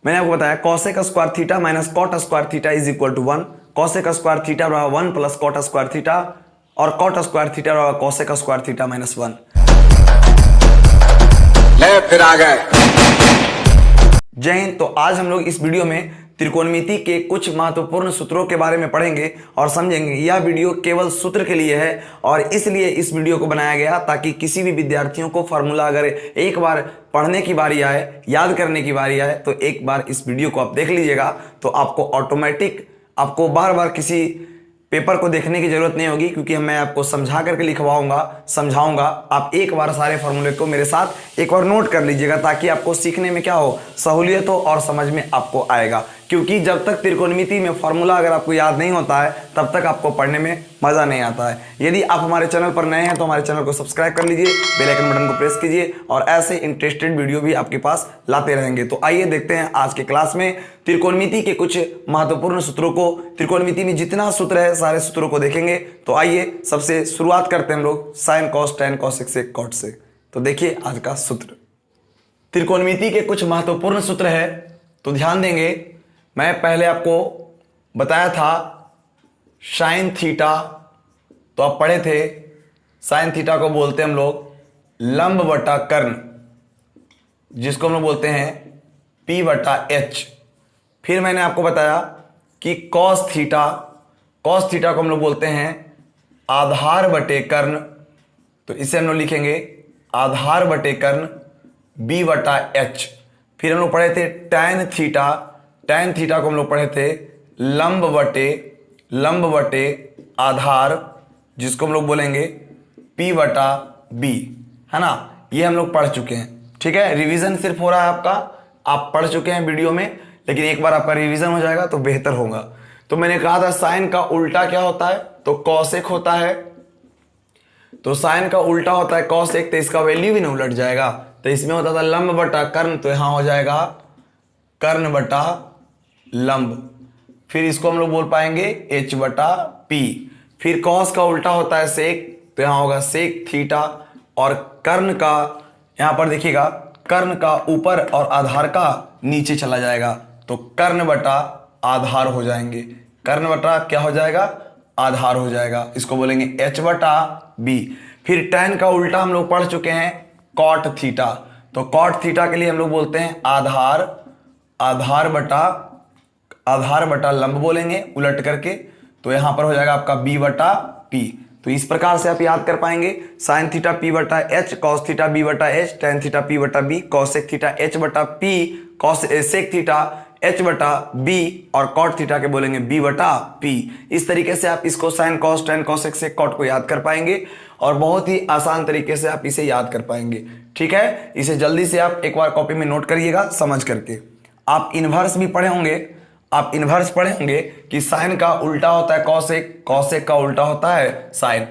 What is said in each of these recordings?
मैंने आपको बताया cosec square theta minus cot square theta is equal to 1, cosec square theta बराबर 1 plus cot square theta, और cot square theta बराबर cosec square theta minus 1। ले फिर आ गए। जय हिंद। तो आज हम लोग इस वीडियो में त्रिकोणमिति के कुछ महत्वपूर्ण सूत्रों के बारे में पढ़ेंगे और समझेंगे। यह वीडियो केवल सूत्र के लिए है और इसलिए इस वीडियो को बनाया गया ताकि किसी भी विद्यार्थियों को फार्मूला अगर एक बार पढ़ने की बारी आए, याद करने की बारी आए, तो एक बार इस वीडियो को आप देख लीजिएगा तो आपको ऑटोमेटिक आपको बार बार किसी पेपर को देखने की जरूरत नहीं होगी, क्योंकि मैं आपको समझा करके लिखवाऊंगा, समझाऊंगा। आप एक बार सारे फॉर्मूले को मेरे साथ एक बार नोट कर लीजिएगा ताकि आपको सीखने में क्या हो, सहूलियत हो और समझ में आपको आएगा। क्योंकि जब तक त्रिकोणमिति में फॉर्मूला अगर आपको याद नहीं होता है तब तक आपको पढ़ने में मज़ा नहीं आता है। यदि आप हमारे चैनल पर नए हैं तो हमारे चैनल को सब्सक्राइब कर लीजिए, बेल आइकन बटन को प्रेस कीजिए और ऐसे इंटरेस्टेड वीडियो भी आपके पास लाते रहेंगे। तो आइए देखते हैं आज के क्लास में त्रिकोणमिति के कुछ महत्वपूर्ण सूत्रों को। त्रिकोणमिति में जितना सूत्र है सारे सूत्रों को देखेंगे। तो आइए सबसे शुरुआत करते हैं हम लोग sine cos tan cosec sec cot से। तो देखिए आज का सूत्र, त्रिकोणमिति के कुछ महत्वपूर्ण सूत्र है तो ध्यान देंगे। मैं पहले आपको बताया था साइन थीटा, तो आप पढ़े थे साइन थीटा को बोलते हैं हम लोग लंब बटा कर्ण, जिसको हम लोग बोलते हैं P बटा H। फिर मैंने आपको बताया कि कॉस थीटा को हम लोग बोलते हैं आधार बटे कर्ण, तो इसे हम लोग लिखेंगे आधार बटे कर्ण B बटा H। फिर हम लोग पढ़े थे टैन थीटा को हम लोग पढ़े थे लंब बटे आधार, जिसको हम लोग बोलेंगे P बटा B, है ना। ये हम लोग पढ़ चुके हैं, ठीक है। रिवीजन सिर्फ हो रहा है आपका, आप पढ़ चुके हैं वीडियो में, लेकिन एक बार आपका रिवीजन हो जाएगा तो बेहतर होगा। तो मैंने कहा था साइन का उल्टा क्या होता है, तो कॉसेक होता है। तो साइन का उल्टा होता है कॉसेक, तो इसका वैल्यू भी ना उलट जाएगा। तो इसमें होता था लंब बटा कर्ण, तो यहां हो जाएगा कर्ण बटा लंब। फिर इसको हम लोग बोल पाएंगे H बटा P। फिर कॉस का उल्टा होता है सेक, तो यहां होगा सेक थीटा। और कर्ण का यहां पर देखिएगा, कर्ण का ऊपर और आधार का नीचे चला जाएगा, तो कर्ण बटा आधार हो जाएंगे। कर्ण बटा क्या हो जाएगा, आधार हो जाएगा। इसको बोलेंगे H बटा B। फिर टैन का उल्टा हम लोग पढ़ चुके हैं कॉट थीटा, तो कॉट थीटा के लिए हम लोग बोलते हैं आधार बटा लंब बोलेंगे उलट करके, तो यहां पर हो जाएगा आपका B बटा P। तो इस प्रकार से आप याद कर पाएंगे साइन थीटा P बटा H, कॉस थीटा B बटा H, टैन थीटा P बटा B, कॉसेक थीटा H बटा P, सेक थीटा H बटा B, और कॉट थीटा के बोलेंगे B बटा P। इस तरीके से आप इसको sine cos tan cosec sec cot को याद कर पाएंगे और बहुत ही आसान तरीके से आप इसे याद कर पाएंगे, ठीक है। इसे जल्दी से आप एक बार कॉपी में नोट करिएगा समझ करके। आप इनवर्स भी पढ़े होंगे, कि साइन का उल्टा होता है कॉसेक का उल्टा होता है साइन,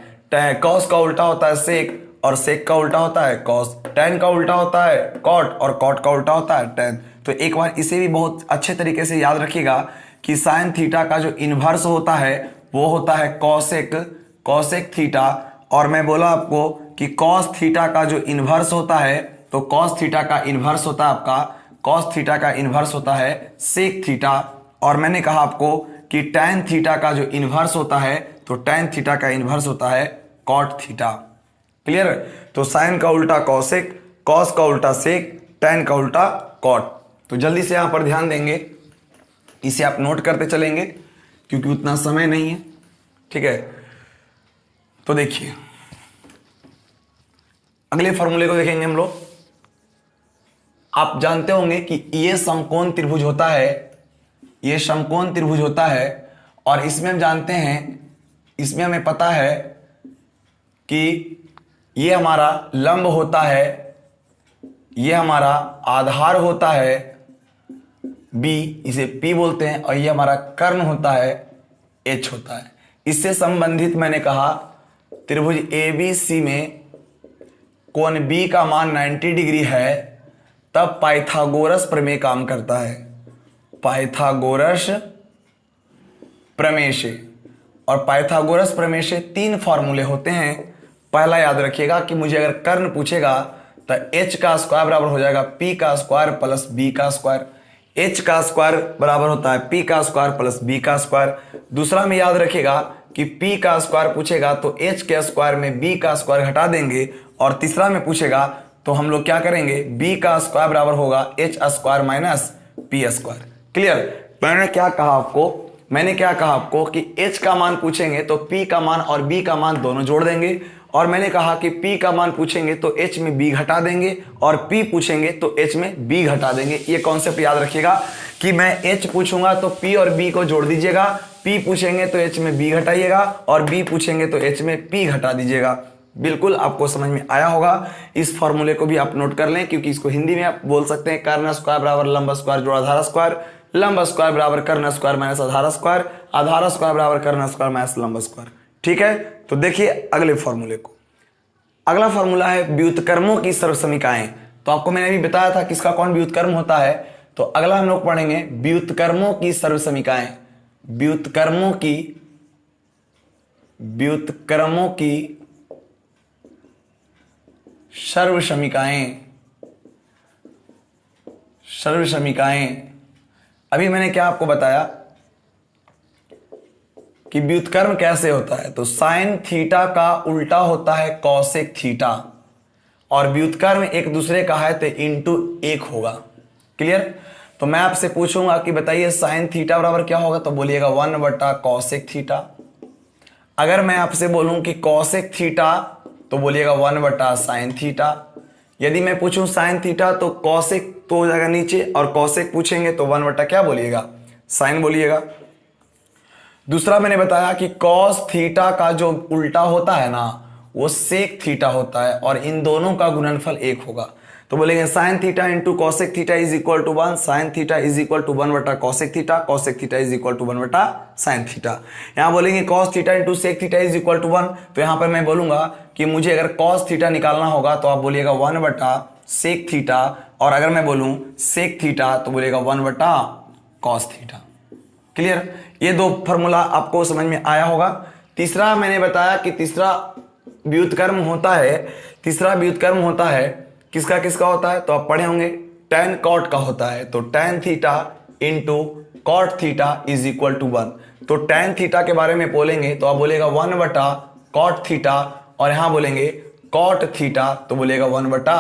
कॉस का उल्टा होता है सेक और सेक का उल्टा होता है कॉस, टैन का उल्टा होता है कॉट और कॉट का उल्टा होता है टैन। तो एक बार इसे भी बहुत अच्छे तरीके से याद रखिएगा कि साइन थीटा का जो इनवर्स होता है वो होता है कॉसेक थीटा। और मैं बोला आपको कि कॉस थीटा का जो इनवर्स होता है, तो कॉस थीटा का इनवर्स होता है आपका, कॉस थीटा का इनवर्स होता है सेक थीटा। और मैंने कहा आपको कि टैन थीटा का जो इनवर्स होता है, तो टैन थीटा का इनवर्स होता है कॉट थीटा। क्लियर। तो साइन का उल्टा कॉसेक, कॉस का उल्टा सेक, टैन का उल्टा कॉट। तो जल्दी से यहां पर ध्यान देंगे, इसे आप नोट करते चलेंगे क्योंकि उतना समय नहीं है, ठीक है। तो देखिए अगले फॉर्मूले को देखेंगे हम लोग। आप जानते होंगे कि ये समकोण त्रिभुज होता है, और इसमें हम जानते हैं, इसमें हमें पता है कि ये हमारा लंब होता है, ये हमारा आधार होता है B, इसे P बोलते हैं, और ये हमारा कर्ण होता है H होता है। इससे संबंधित मैंने कहा त्रिभुज ABC में कोण B का मान 90 डिग्री है, तब पाइथागोरस प्रमेय काम करता है। पाइथागोरस प्रमेय से, और पाइथागोरस प्रमेय से 3 फॉर्मूले होते हैं। पहला याद रखिएगा कि मुझे अगर कर्ण पूछेगा तो H का स्क्वायर बराबर हो जाएगा P का स्क्वायर प्लस B का स्क्वायर। h का स्क्वायर बराबर होता है p का स्क्वायर प्लस b का स्क्वायर। दूसरा में याद रखिएगा कि p का स्क्वायर पूछेगा तो h के स्क्वायर में b का स्क्वायर घटा देंगे, और तीसरा में पूछेगा तो हम लोग क्या करेंगे, b का स्क्वायर बराबर होगा h square minus p square. Clear. मैंने क्या कहा आपको कि h का मान पूछेंगे तो p का मान और b का मान दोनों जोड़ देंगे, और मैंने कहा कि p का मान पूछेंगे तो h में b घटा देंगे, और p पूछेंगे तो h में b घटा देंगे। ये कॉन्सेप्ट याद रखिएगा कि मैं h पूछूंगा तो p और b को जोड़ दीजिएगा, p पूछेंगे तो h में b घटाइएगा, और b पूछेंगे तो h में p घटा दीजिएगा। बिल्कुल आपको समझ में आया होगा। इस फॉर्मूले को भी आप नोट कर लें, क्योंकि इसको हिंदी में आप बोल सकते हैं कर्ण स्क्वायर बराबर लंब स्क्वायर जोड़ आधार स्क्वायर, लंब स्क्वायर बराबर कर्ण स्क्वायर माइनस आधार स्क्वायर, आधार स्क्वायर बराबर कर्ण स्क्वायर माइनस लंब स्क्वायर। ठीक है, तो देखिए अगले फॉर्मूले को। अगला फॉर्मूला है व्युत्क्रमों की सर्वसमीकाएं। तो आपको मैंने अभी बताया था किसका कौन व्युत्क्रम होता है, तो अगला हम लोग पढ़ेंगे व्युत्क्रमों की सर्वसमीकाएं। व्युत्क्रमों की सर्वसमीकाएं। अभी मैंने क्या आपको बताया कि व्युत्क्रम कैसे होता है, तो साइन थीटा का उल्टा होता है कॉसेक थीटा, और व्युत्क्रम एक दूसरे का है तो इंटू 1 होगा। क्लियर। तो मैं आपसे पूछूंगा कि बताइए साइन थीटा बराबर क्या होगा, तो बोलिएगा 1 बटा कॉसेक थीटा। अगर मैं आपसे बोलूं कि कॉसेक थीटा तो बोलिएगा 1 बटा साइन थीटा। यदि मैं पूछूं साइन थीटा तो कॉसेक तो हो जाएगा नीचे, और कॉसेक पूछेंगे तो 1 बटा क्या बोलिएगा, साइन बोलिएगा। दूसरा मैंने बताया कि कॉस थीटा का जो उल्टा होता है ना वो सेक थीटा होता है, और इन दोनों का गुणनफल 1 होगा। तो बोलेंगे sine theta into cosec theta is equal to 1, sine theta is equal to 1 बटा cosec theta, cosec theta is equal to 1 बटा साइन थीटा। यहां बोलेंगे cos theta into sec theta is equal to 1, तो यहां पर मैं बोलूंगा कि मुझे अगर कॉस थीटा निकालना होगा तो आप बोलिएगा 1 बटा सेक थीटा, और अगर मैं बोलूं सेक थीटा तो बोलिएगा 1 बटा कॉस थीटा। क्लियर। ये दो फॉर्मूला आपको समझ में आया होगा। तीसरा मैंने बताया कि तीसरा व्युत्क्रम होता है किसका होता है, तो आप पढ़े होंगे tan cot का होता है। तो tan theta into cot theta is equal to 1। तो tan थीटा के बारे में बोलेंगे तो आप बोलेगा 1 बटा कॉट थीटा, और यहां बोलेंगे कॉट थीटा तो बोलेगा 1 बटा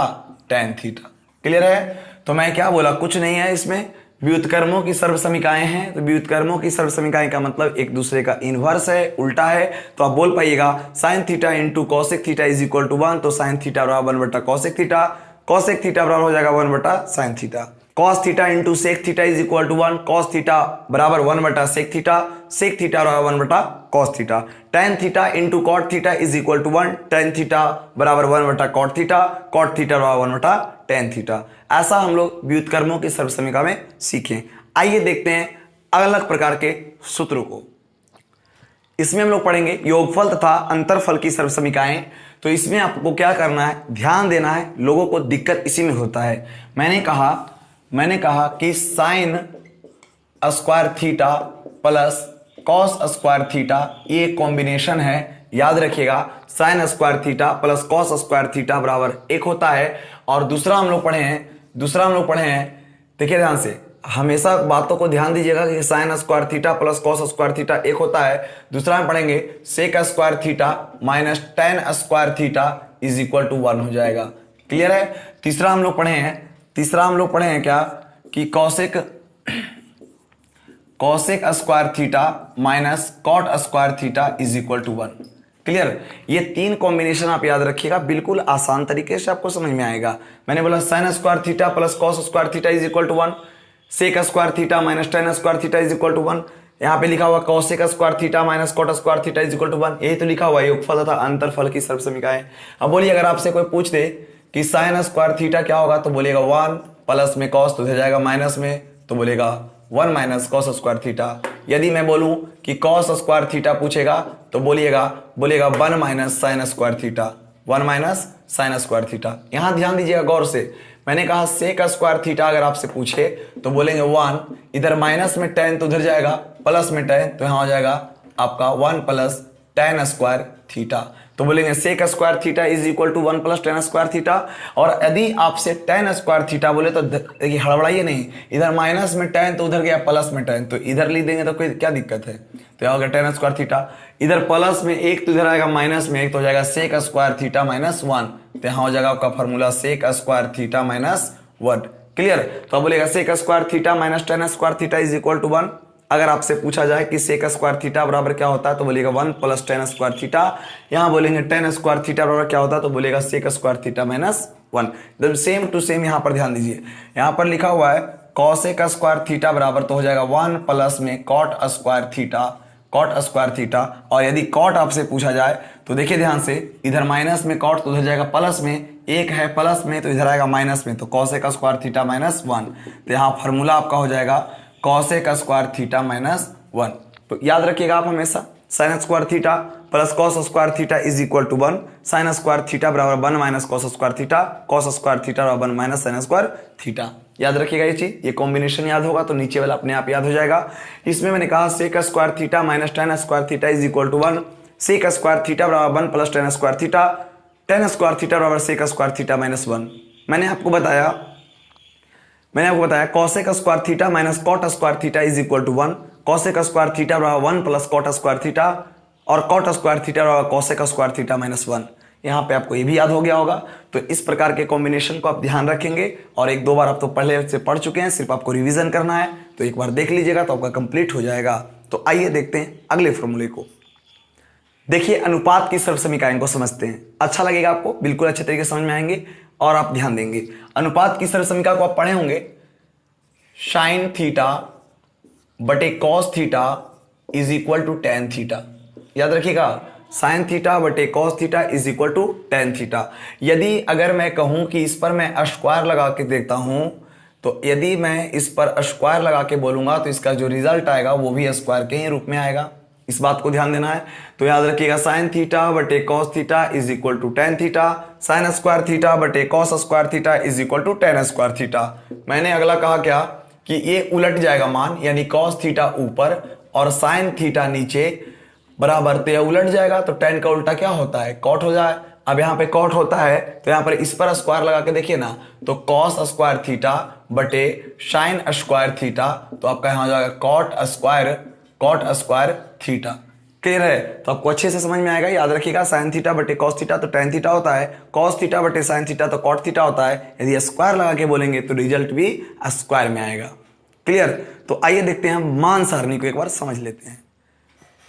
tan थीटा। क्लियर है। तो मैं क्या बोला, कुछ नहीं है, इसमें व्युत्क्रमों की सर्वसमीकाएं हैं। तो व्युत्क्रमों की सर्वसमीकाएं का मतलब एक दूसरे का इनवर्स है, उल्टा है। तो आप बोल पाइएगा sine theta into cosec theta is equal to 1, तो साइन थीटा बराबर 1 बटा कॉसेक थीटा, कॉसेक थीटा बराबर हो जाएगा 1 बटा sine theta. Cos theta into sec theta is equal to 1, cos theta बराबर 1 बटा सेक थीटा, सेक थीटा बराबर 1 बटा cos theta. tan theta into cot theta is equal to 1, tan theta बराबर 1 बटा कॉट थीटा, कॉट थीटा बराबर 1 बटा tan theta. ऐसा हम लोग व्युत्क्रमों की सर्वसमीका में सीखें। आइए देखते हैं अलग अलग प्रकार के सूत्रों को। इसमें हम लोग पढ़ेंगे योगफल तथा अंतरफल की सर्वसमीकाएं। तो इसमें आपको क्या करना है, ध्यान देना है, लोगों को दिक्कत इसी में होता है। मैंने कहा कि sine square theta plus cos square theta ये कॉम्बिनेशन है। याद रखिएगा sign square theta plus cos square theta बराबर 1 होता है। और दूसरा हम लोग पढ़े हैं, देखिए ध्यान से, हमेशा बातों को ध्यान दीजिएगा कि sine square theta plus cos square theta 1 होता है। दूसरा में पढ़ेंगे sec square theta minus tan square theta is equal to 1 हो जाएगा। क्लियर है। तीसरा हम लोग पढ़े हैं क्या कि cosec square theta minus cot square theta is equal to 1। Clear. ये 3 कॉम्बिनेशन आप याद रखिएगा, बिल्कुल आसान तरीके से आपको समझ में आएगा। मैंने बोला sine square theta plus cos square theta is equal to 1, sec square theta minus tan square theta is equal to 1। यहाँ पे लिखा हुआ cosec square theta minus cot square theta is equal to 1। यही तो लिखा हुआ है योगफल तथा अंतरफल की सर्वसमीकाएं। अब बोलिए अगर आपसे कोई पूछ दे कि साइन स्क्वायर थीटा क्या होगा, तो बोलेगा 1 प्लस में कॉस तो हो जाएगा माइनस में, तो बोलेगा 1 माइनस कॉस स्क्वायर थीटा। यदि मैं बोलूं कि कॉस स्क्वायर थीटा पूछेगा तो बोलेगा 1 minus sign square theta, 1 minus sign square theta. यहां ध्यान दीजिएगा गौर से, मैंने कहा सेक स्क्वायर थीटा अगर आपसे पूछे तो बोलेंगे 1, इधर माइनस में tan तो उधर जाएगा, प्लस में tan तो यहां हो जाएगा आपका 1 प्लस tan स्क्वायर थीटा। तो बोलेंगे sec square theta is equal to 1 plus tan square theta. और यदि आपसे टेन स्क्वायर थीटा बोले तो देखिए हड़बड़ाइए नहीं, इधर माइनस में टेन तो उधर गया प्लस में टेन, तो इधर लिख देंगे तो कोई क्या दिक्कत है। तो यहाँ हो गया टेन स्क्वायर थीटा, इधर प्लस में एक तो इधर आएगा माइनस में एक, तो हो जाएगा सेक स्क्वायर थीटा माइनस 1। तो यहाँ हो जाएगा आपका formula sec square theta minus 1। Clear. तो अब बोलेगा sec square theta minus tan square theta is equal to 1। अगर आपसे पूछा जाए कि सेक स्क्वायर थीटा बराबर क्या होता है तो बोलेगा 1 प्लस टेन स्क्वायर थीटा। यहाँ बोलेंगे टेन स्क्वायर थीटा बराबर क्या होता है तो बोलेगा सेक स्क्वायर थीटा माइनस 1। एकदम सेम टू सेम यहाँ पर ध्यान दीजिए, यहाँ पर लिखा हुआ है कॉसेक स्क्वायर थीटा बराबर तो हो जाएगा 1 प्लस में cot square theta, cot square theta. और यदि कॉट आपसे पूछा जाए तो देखिए ध्यान से, इधर माइनस में कॉट तो उधर जाएगा प्लस में, एक है प्लस में तो इधर आएगा माइनस में, तो कॉसेक स्क्वायर थीटा माइनस 1। तो यहाँ फार्मूला आपका हो जाएगा कॉसेक स्क्वायर थीटा माइनस 1। तो याद रखिएगा आप हमेशा sine square theta plus cos square theta is equal to 1, sine square theta बराबर 1 minus cos square theta, cos square theta बराबर 1 माइनस साइन स्क्वायर थीटा। याद रखिएगा ये चीज, ये कॉम्बिनेशन याद होगा तो नीचे वाला अपने आप याद हो जाएगा। इसमें मैंने कहा sec square theta minus tan square theta is equal to 1, sec square theta बराबर 1 plus tan square theta, tan square theta बराबर सेक स्क्वायर थीटा माइनस 1। मैंने आपको बताया cosec square theta minus cot square theta is equal to 1, cosec square theta बराबर 1 plus cot square theta, और cot square theta बराबर cosec square theta minus 1। यहाँ पे आपको ये भी याद हो गया होगा। तो इस प्रकार के कॉम्बिनेशन को आप ध्यान रखेंगे, और एक दो बार आप तो पहले से पढ़ चुके हैं, सिर्फ आपको रिवीजन करना है, तो एक बार देख लीजिएगा तो आपका कंप्लीट हो जाएगा। तो आइए देखते हैं अगले फॉर्मूले को। देखिए अनुपात की सर्वसमीकरण को समझते हैं, अच्छा लगेगा आपको, बिल्कुल अच्छे तरीके से समझ में आएंगे और आप ध्यान देंगे। अनुपात की सर्वसमीकरण को आप पढ़े होंगे, साइन थीटा बटे cos theta is equal to tan theta. याद रखिएगा, साइन थीटा बटे cos theta is equal to tan theta. यदि अगर मैं कहूं कि इस पर मैं स्क्वायर लगा के देखता हूं, तो यदि मैं इस पर स्क्वायर लगा के बोलूंगा तो इसका जो रिजल्ट आएगा वो भी स्क्वायर के ही रूप में आएगा। इस बात को ध्यान देना है। तो याद रखिएगा साइन थीटा बटे cos theta is equal to tan theta, sine square theta बटे cos square theta is equal to tan square theta. मैंने अगला कहा क्या कि ये उलट जाएगा मान, यानी कॉस थीटा ऊपर और साइन थीटा नीचे बराबर, तो यह उलट जाएगा। तो टेन का उल्टा क्या होता है, कॉट हो जाए। अब यहाँ पे कॉट होता है तो यहाँ पर इस पर स्क्वायर लगा के देखिए ना, तो कॉस स्क्वायर थीटा बटे साइन स्क्वायर थीटा, तो आपका यहाँ हो जाएगा कॉट स्क्वायर थीटा। क्लियर है। तो आपको अच्छे से समझ में आएगा। याद रखिएगा साइन थीटा बटे कॉस थीटा तो टेन थीटा होता है, कॉस थीटा बटे साइन थीटा तो कॉट थीटा होता है। यदि स्क्वायर लगा के बोलेंगे तो रिजल्ट भी स्क्वायर में आएगा। क्लियर। तो आइए देखते हैं मान सारणी को एक बार समझ लेते हैं।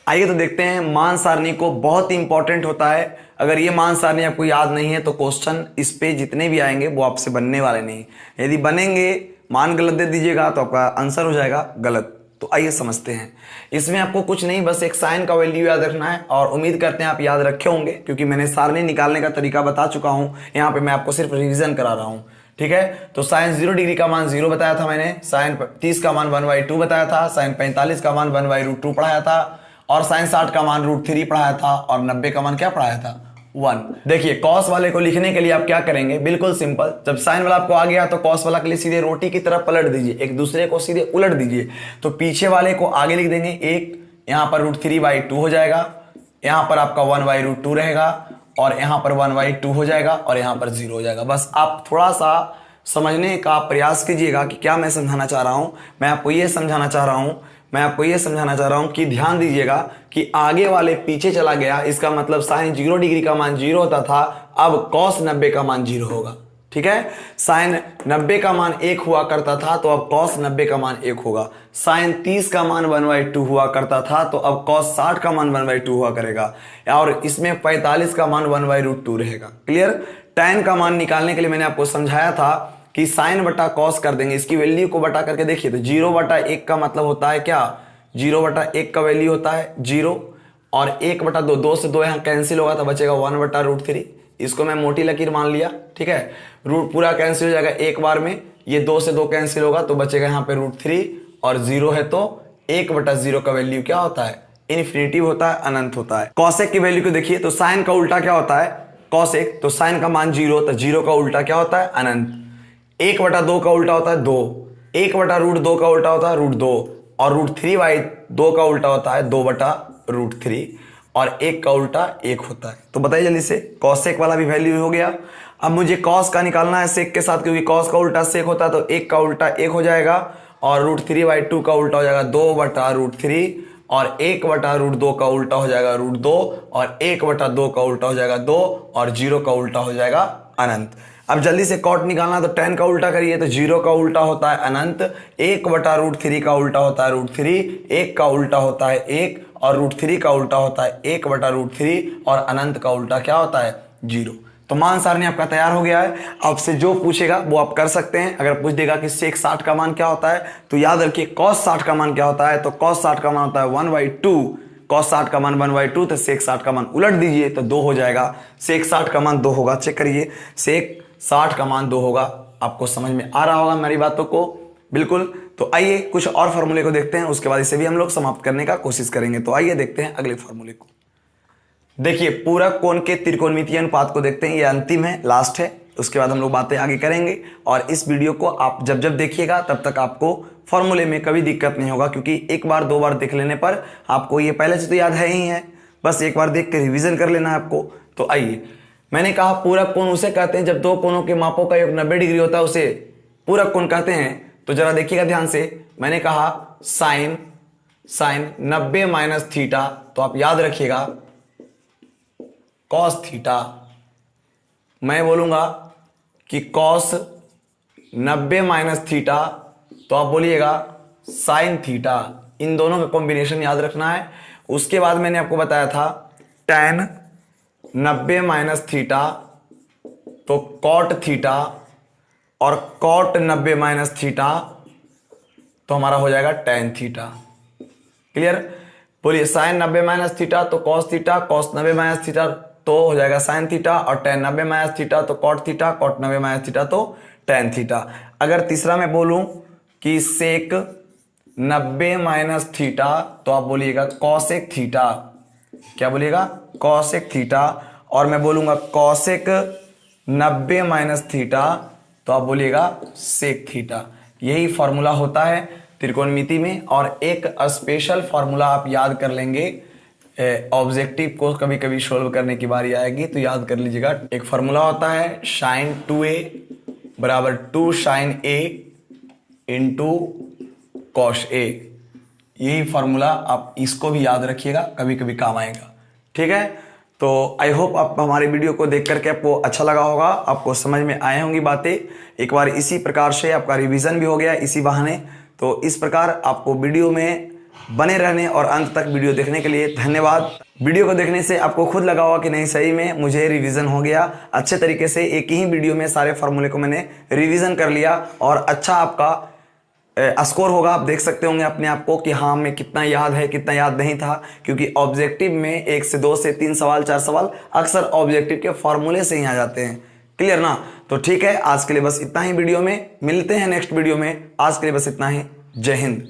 आइए तो देखते हैं मान सारणी को, बहुत ही इंपॉर्टेंट होता है। अगर ये मान सारणी आपको याद नहीं है तो क्वेश्चन इस पे जितने भी आएंगे वो आपसे बनने वाले नहीं। यदि बनेंगे, मान गलत दे दीजिएगा तो आपका आंसर हो जाएगा गलत। तो आइए समझते हैं। इसमें आपको कुछ नहीं, बस एक साइन का वैल्यू याद रखना है, और उम्मीद करते हैं आप याद रखे होंगे क्योंकि मैंने सारणी निकालने का तरीका बता चुका हूं। यहाँ पे मैं आपको सिर्फ रिवीजन करा रहा हूं। ठीक है। तो साइन 0 डिग्री का मान 0 बताया था मैंने, साइन 30 का मान 1/2 बताया था, साइन 45 का मान 1/√2 पढ़ाया था, और साइन 60 का मान √3 पढ़ाया था, और 90 का मान क्या पढ़ाया था, 1। देखिए कॉस वाले को लिखने के लिए आप क्या करेंगे, बिल्कुल सिंपल। जब साइन वाला आपको आ गया तो कॉस वाला के लिए सीधे रोटी की तरफ पलट दीजिए, एक दूसरे को सीधे उलट दीजिए। तो पीछे वाले को आगे लिख देंगे, एक यहाँ पर √3/2 हो जाएगा, यहाँ पर आपका 1/√2 रहेगा, और यहाँ पर 1/2 हो जाएगा, और यहाँ पर 0 हो जाएगा। बस आप थोड़ा सा समझने का प्रयास कीजिएगा कि क्या मैं समझाना चाह रहा हूँ। मैं आपको ये समझाना चाह रहा हूँ कि ध्यान दीजिएगा कि आगे वाले पीछे चला गया, इसका मतलब साइन 0 डिग्री का मान 0 होता था, अब कॉस 90 का मान 0 होगा। ठीक है। साइन 90 का मान 1 हुआ करता था तो अब कॉस 90 का मान 1 होगा। साइन 30 का मान 1/2 हुआ करता था तो अब कॉस 60 का मान 1/2 हुआ करेगा, और इसमें 45 का मान 1/√2 रहेगा। क्लियर। tan का मान निकालने के लिए मैंने आपको समझाया था कि साइन बटा कॉस कर देंगे, इसकी वैल्यू को बटा करके देखिए तो 0/1 का मतलब होता है क्या, 0/1 का वैल्यू होता है 0, और 1/2, 2 से 2 यहाँ कैंसिल होगा तो बचेगा 1/√3। इसको मैं मोटी लकीर मान लिया। ठीक है। रूट पूरा कैंसिल हो जाएगा एक बार में, ये 2 से 2 कैंसिल होगा तो बचेगा यहाँ पे √3, और 0 है तो 1/0 का वैल्यू क्या होता है, इन्फिनिटिव होता है, अनंत होता है। कॉसेक की वैल्यू को देखिए तो साइन का उल्टा क्या होता है, कॉसेक, तो साइन का मान 0, तो 0 का उल्टा क्या होता है, अनंत। 1/2 का उल्टा होता है 2, 1/√2 का उल्टा होता है √2, और √3/2 का उल्टा होता है 2/√3, और 1 का उल्टा 1 होता है। तो बताइए जल्दी से, कॉस सेक वाला भी वैल्यू हो गया। अब मुझे कॉस का निकालना है सेक के साथ, क्योंकि कॉस का उल्टा सेक होता है, तो 1 का उल्टा 1 हो जाएगा और √3/2 का उल्टा हो जाएगा 2/√3 और 1/√2 का उल्टा हो जाएगा √2 और 1/2 का उल्टा हो जाएगा 2 और 0 का उल्टा हो जाएगा अनंत। अब जल्दी से कॉट निकालना, तो tan का उल्टा करिए, तो 0 का उल्टा होता है अनंत, 1/√3 का उल्टा होता है √3, 1 का उल्टा होता है 1 और √3 का उल्टा होता है 1/√3 और अनंत का उल्टा क्या होता है 0। तो मान सारणी आपका तैयार हो गया है। आपसे जो पूछेगा वो आप कर सकते हैं। अगर पूछ देगा कि सेक 60 का मान क्या होता है, तो याद रखिए cos 60 का मान क्या होता है, तो cos 60 का मान होता है 1/2, cos 60 का मान 1/2, तो सेक 60 का मान उलट दीजिए तो 2 हो जाएगा। सेक 60 का मान 2 होगा, चेक करिए, सेक 60 का मान 2 होगा। आपको समझ में आ रहा होगा मेरी बातों को, बिल्कुल। तो आइए कुछ और फॉर्मूले को देखते हैं, उसके बाद इसे भी हम लोग समाप्त करने का कोशिश करेंगे। तो आइए देखते हैं अगले फॉर्मूले को। देखिए पूरक कोण के त्रिकोणमितीय अनुपात को देखते हैं, ये अंतिम है, लास्ट है, उसके बाद हम लोग बातें आगे करेंगे। और इस वीडियो को आप जब जब देखिएगा तब तक आपको फॉर्मूले में कभी दिक्कत नहीं होगा, क्योंकि एक बार 2 बार देख लेने पर आपको ये पहले से तो याद है ही है, बस एक बार देख के रिविजन कर लेना है आपको। तो आइए, मैंने कहा पूरक कोण उसे कहते हैं जब 2 कोणों के मापों का योग 90 डिग्री होता है, उसे पूरक कोण कहते हैं। तो जरा देखिएगा ध्यान से, मैंने कहा साइन 90 - थीटा, तो आप याद रखिएगा कॉस थीटा। मैं बोलूंगा कि कॉस 90 - थीटा, तो आप बोलिएगा साइन थीटा। इन दोनों का कॉम्बिनेशन याद रखना है। उसके बाद मैंने आपको बताया था tan 90 - थीटा, तो कॉट थीटा, और कॉट 90 - थीटा तो हमारा हो जाएगा tan थीटा। क्लियर? बोलिए साइन 90 - थीटा तो कॉस थीटा, कॉस 90 - थीटा तो हो जाएगा साइन थीटा, और tan 90 - थीटा तो कॉट थीटा, कॉट 90 - थीटा तो tan थीटा। अगर तीसरा मैं बोलूं कि सेक 90 - थीटा, तो आप बोलिएगा कॉसेक थीटा। क्या बोलिएगा? Cosec theta. और मैं बोलूंगा कॉसेक 90 - थीटा, तो आप बोलिएगा सेक थीटा। यही फॉर्मूला होता है त्रिकोणमिति में। और एक स्पेशल फॉर्मूला आप याद कर लेंगे, ऑब्जेक्टिव को कभी कभी सोल्व करने की बारी आएगी तो याद कर लीजिएगा। एक फॉर्मूला होता है sin 2a = 2 sin a into cos a। यही फॉर्मूला आप इसको भी याद रखिएगा, कभी कभी काम आएगा। ठीक है? तो आई होप आप हमारे वीडियो को देख करके आपको अच्छा लगा होगा, आपको समझ में आए होंगी बातें। एक बार इसी प्रकार से आपका रिवीजन भी हो गया इसी बहाने। तो इस प्रकार आपको वीडियो में बने रहने और अंत तक वीडियो देखने के लिए धन्यवाद। वीडियो को देखने से आपको खुद लगा होगा कि नहीं सही में मुझे रिवीजन हो गया अच्छे तरीके से। एक ही वीडियो में सारे फॉर्मूले को मैंने रिवीजन कर लिया और अच्छा आपका स्कोर होगा। आप देख सकते होंगे अपने आप को कि हाँ मैं कितना याद है कितना याद नहीं था, क्योंकि ऑब्जेक्टिव में 1 से 2 से 3 सवाल 4 सवाल अक्सर ऑब्जेक्टिव के फॉर्मूले से ही आ जाते हैं। क्लियर ना? तो ठीक है, आज के लिए बस इतना ही वीडियो में, मिलते हैं नेक्स्ट वीडियो में। आज के लिए बस इतना ही। जय हिंद।